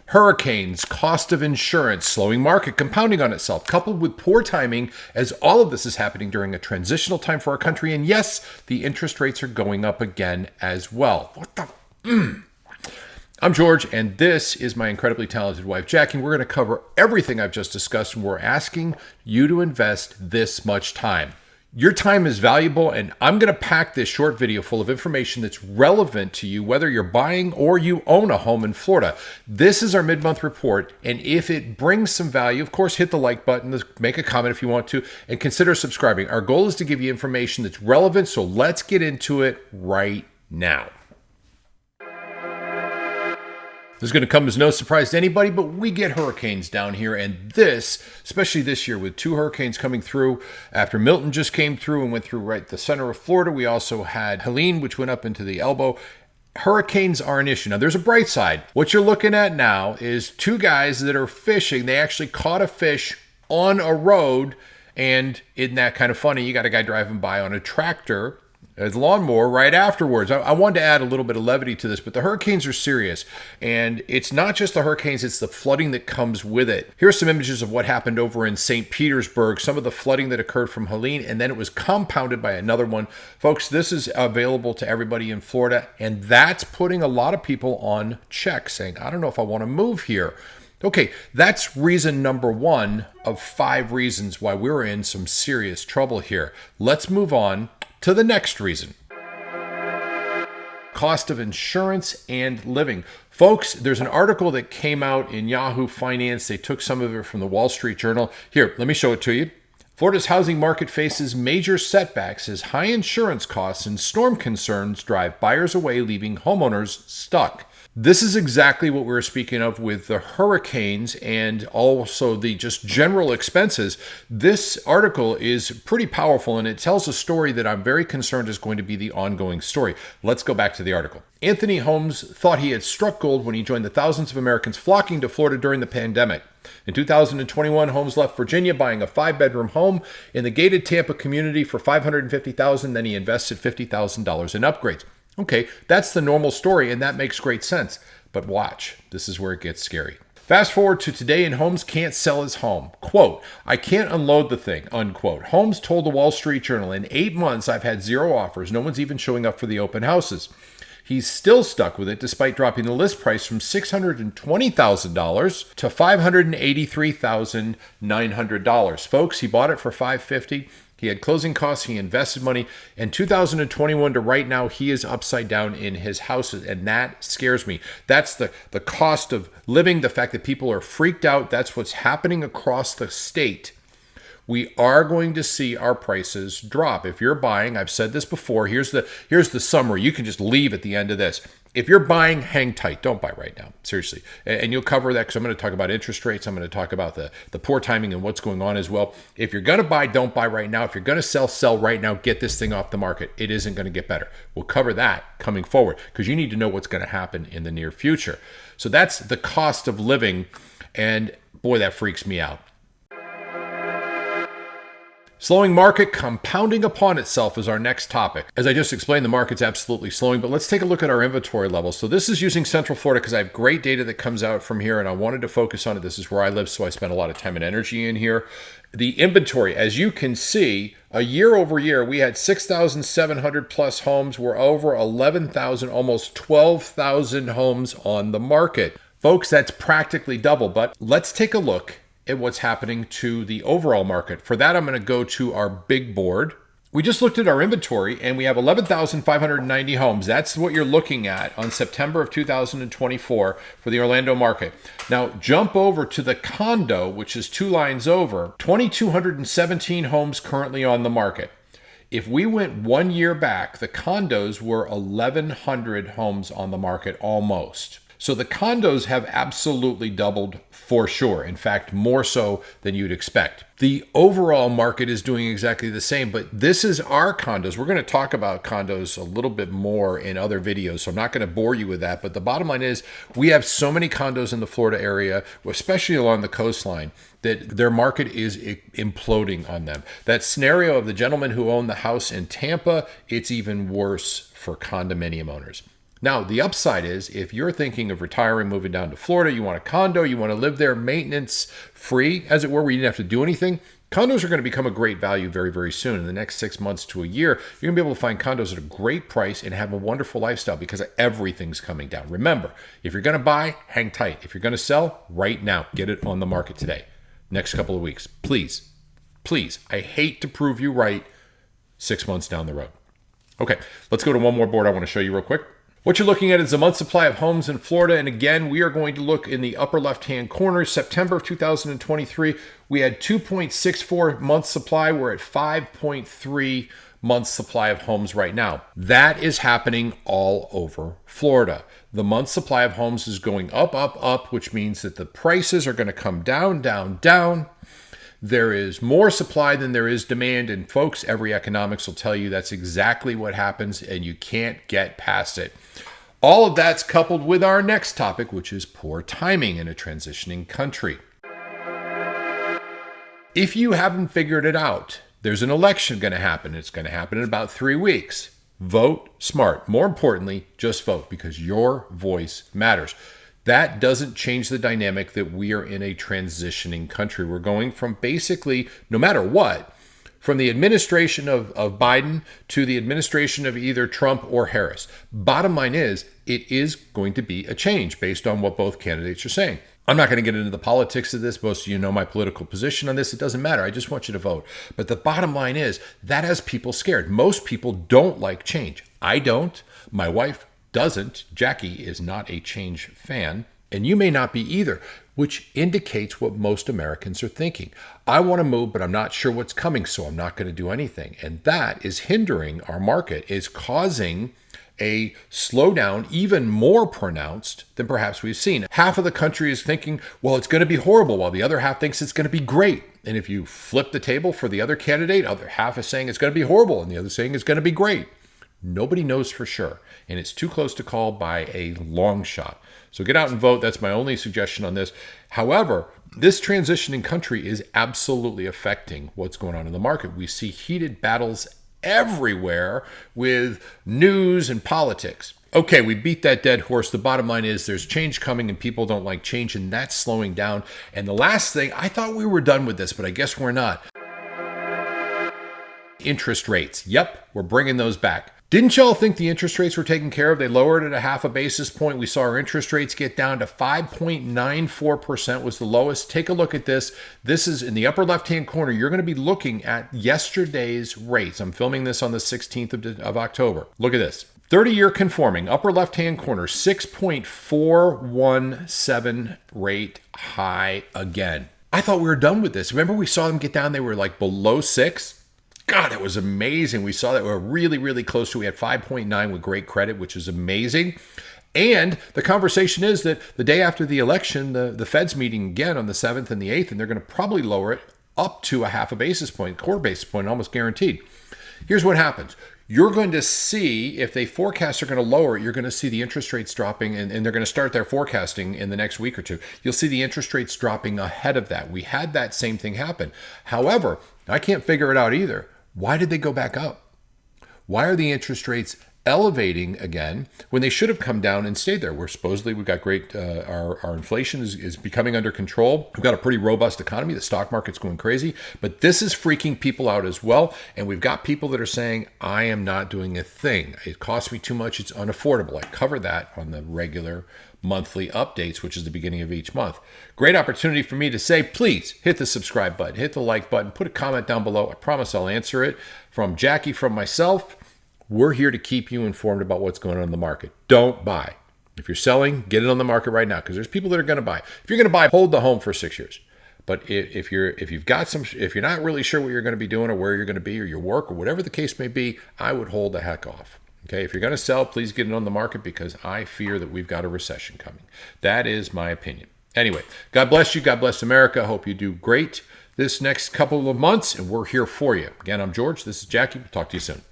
Hurricanes, cost of insurance, slowing market, compounding on itself, coupled with poor timing, as all of this is happening during a transitional time for our country. And yes, the interest rates are going up again as well. What the? I'm George, and this is my incredibly talented wife, Jackie. We're going to cover everything I've just discussed, and we're asking you to invest this much time. Your time is valuable, and I'm going to pack this short video full of information that's relevant to you, whether you're buying or you own a home in Florida. This is our mid-month report, and if it brings some value, of course, hit the like button, make a comment if you want to, and consider subscribing. Our goal is to give you information that's relevant, so let's get into it right now. This is going to come as no surprise to anybody, but we get hurricanes down here, and this, especially this year with two hurricanes coming through after Milton just came through and went through right the center of Florida. We also had Helene, which went up into the elbow. Hurricanes are an issue. Now, there's a bright side. What you're looking at now is two guys that are fishing. They actually caught a fish on a road, and isn't that kind of funny? You got a guy driving by on a tractor, a lawnmower right afterwards. I wanted to add a little bit of levity to this, but the hurricanes are serious. And it's not just the hurricanes, it's the flooding that comes with it. Here's some images of what happened over in St. Petersburg, some of the flooding that occurred from Helene, and then it was compounded by another one. Folks, this is available to everybody in Florida, and that's putting a lot of people on check, saying, I don't know if I want to move here. Okay, that's reason number one of 5 reasons why we're in some serious trouble here. Let's move on to the next reason. Cost of insurance and living. Folks, there's an article that came out in Yahoo Finance. They took some of it from the Wall Street Journal. Here, let me show it to you. Florida's housing market faces major setbacks as high insurance costs and storm concerns drive buyers away, leaving homeowners stuck. This is exactly what we were speaking of with the hurricanes and also the just general expenses. This article is pretty powerful, and it tells a story that I'm very concerned is going to be the ongoing story. Let's go back to the article. Anthony Holmes thought he had struck gold when he joined the thousands of Americans flocking to Florida during the pandemic. In 2021, Holmes left Virginia, buying a 5-bedroom home in the gated Tampa community for $550,000. Then he invested $50,000 in upgrades. Okay, that's the normal story, and that makes great sense. But watch, this is where it gets scary. Fast forward to today, and Holmes can't sell his home. Quote, I can't unload the thing, unquote. Holmes told the Wall Street Journal, in 8 months, I've had 0 offers. No one's even showing up for the open houses. He's still stuck with it despite dropping the list price from $620,000 to $583,900. Folks, he bought it for $550,000. He had closing costs, he invested money. In 2021 to right now, he is upside down in his houses, and that scares me. That's the cost of living, the fact that people are freaked out. That's what's happening across the state. We are going to see our prices drop. If you're buying, I've said this before, here's the summary. You can just leave at the end of this. If you're buying, hang tight. Don't buy right now. Seriously. And you'll cover that because I'm going to talk about interest rates. I'm going to talk about the poor timing and what's going on as well. If you're going to buy, don't buy right now. If you're going to sell right now. Get this thing off the market. It isn't going to get better. We'll cover that coming forward because you need to know what's going to happen in the near future. So that's the cost of living. And boy, that freaks me out. Slowing market compounding upon itself is our next topic. As I just explained, the market's absolutely slowing, but let's take a look at our inventory levels. So this is using Central Florida because I have great data that comes out from here, and I wanted to focus on it. This is where I live, so I spend a lot of time and energy in here. The inventory, as you can see, a year over year, we had 6,700 plus homes. We're over 11,000, almost 12,000 homes on the market. Folks, that's practically double, but let's take a look at what's happening to the overall market. For that, I'm going to go to our big board. We just looked at our inventory, and we have 11,590 homes. That's what you're looking at on September of 2024 for the Orlando market. Now, jump over to the condo, which is 2 lines over, 2,217 homes currently on the market. If we went 1 year back, the condos were 1,100 homes on the market almost. So the condos have absolutely doubled for sure. In fact, more so than you'd expect. The overall market is doing exactly the same, but this is our condos. We're going to talk about condos a little bit more in other videos, so I'm not going to bore you with that. But the bottom line is we have so many condos in the Florida area, especially along the coastline, that their market is imploding on them. That scenario of the gentleman who owned the house in Tampa, it's even worse for condominium owners. Now, the upside is if you're thinking of retiring, moving down to Florida, you want a condo, you want to live there maintenance free, as it were, where you didn't have to do anything. Condos are going to become a great value very, very soon. In the next 6 months to a year, you're going to be able to find condos at a great price and have a wonderful lifestyle because everything's coming down. Remember, if you're going to buy, hang tight. If you're going to sell, right now, get it on the market today. Next couple of weeks, please, please. I hate to prove you right 6 months down the road. Okay, let's go to one more board I want to show you real quick. What you're looking at is the month supply of homes in Florida. And again, we are going to look in the upper left-hand corner. September of 2023, we had 2.64 months supply. We're at 5.3 months supply of homes right now. That is happening all over Florida. The month supply of homes is going up, up, up, which means that the prices are going to come down, down, down. There is more supply than there is demand. And folks, every economics will tell you that's exactly what happens and you can't get past it. All of that's coupled with our next topic, which is poor timing in a transitioning country. If you haven't figured it out, there's an election going to happen. It's going to happen in about 3 weeks. Vote smart. More importantly, just vote because your voice matters. That doesn't change the dynamic that we are in a transitioning country. We're going from basically, no matter what, from the administration of Biden to the administration of either Trump or Harris. Bottom line is, it is going to be a change based on what both candidates are saying. I'm not going to get into the politics of this. Most of you know my political position on this. It doesn't matter. I just want you to vote. But the bottom line is, that has people scared. Most people don't like change. I don't. My wife doesn't. Jackie is not a change fan, and you may not be either, which indicates what most Americans are thinking. I want to move, but I'm not sure what's coming, so I'm not going to do anything. And that is hindering our market, is causing a slowdown even more pronounced than perhaps we've seen. Half of the country is thinking, well, it's going to be horrible, while the other half thinks it's going to be great. And if you flip the table for the other candidate, other half is saying it's going to be horrible, and the other saying it's going to be great. Nobody knows for sure, and it's too close to call by a long shot. So get out and vote. That's my only suggestion on this. However, this transitioning country is absolutely affecting what's going on in the market. We see heated battles everywhere with news and politics. Okay, we beat that dead horse. The bottom line is there's change coming and people don't like change, and that's slowing down. And the last thing, I thought we were done with this, but I guess we're not. Interest rates. Yep, we're bringing those back. Didn't y'all think the interest rates were taken care of? They lowered it a half a basis point. We saw our interest rates get down to 5.94% was the lowest. Take a look at this. This is in the upper left-hand corner. You're going to be looking at yesterday's rates. I'm filming this on the 16th of October. Look at this. 30-year conforming, upper left-hand corner, 6.417 rate high again. I thought we were done with this. Remember we saw them get down, they were like below 6? God, it was amazing. We saw that we were really, really close to, we had 5.9 with great credit, which is amazing. And the conversation is that the day after the election, the Fed's meeting again on the 7th and the 8th, and they're going to probably lower it up to a half a basis point, quarter basis point, almost guaranteed. Here's what happens. You're going to see, if they forecast are going to lower it, you're going to see the interest rates dropping, and they're going to start their forecasting in the next week or two. You'll see the interest rates dropping ahead of that. We had that same thing happen. However, I can't figure it out either. Why did they go back up? Why are the interest rates elevating again when they should have come down and stayed there? We're supposedly, we've got great, our inflation is becoming under control. We've got a pretty robust economy. The stock market's going crazy, but this is freaking people out as well. And we've got people that are saying, I am not doing a thing. It costs me too much. It's unaffordable. I cover that on the regular monthly updates, which is the beginning of each month. Great opportunity for me to say, please hit the subscribe button, hit the like button, put a comment down below. I promise I'll answer it. From Jackie, from myself, we're here to keep you informed about what's going on in the market. Don't buy. If you're selling, get it on the market right now, because there's people that are going to buy. If you're going to buy, hold the home for 6 years. But if you're not really sure what you're going to be doing or where you're going to be or your work or whatever the case may be, I would hold the heck off. Okay, if you're going to sell, please get it on the market, because I fear that we've got a recession coming. That is my opinion. Anyway, God bless you. God bless America. I hope you do great this next couple of months, and we're here for you. Again, I'm George. This is Jackie. Talk to you soon.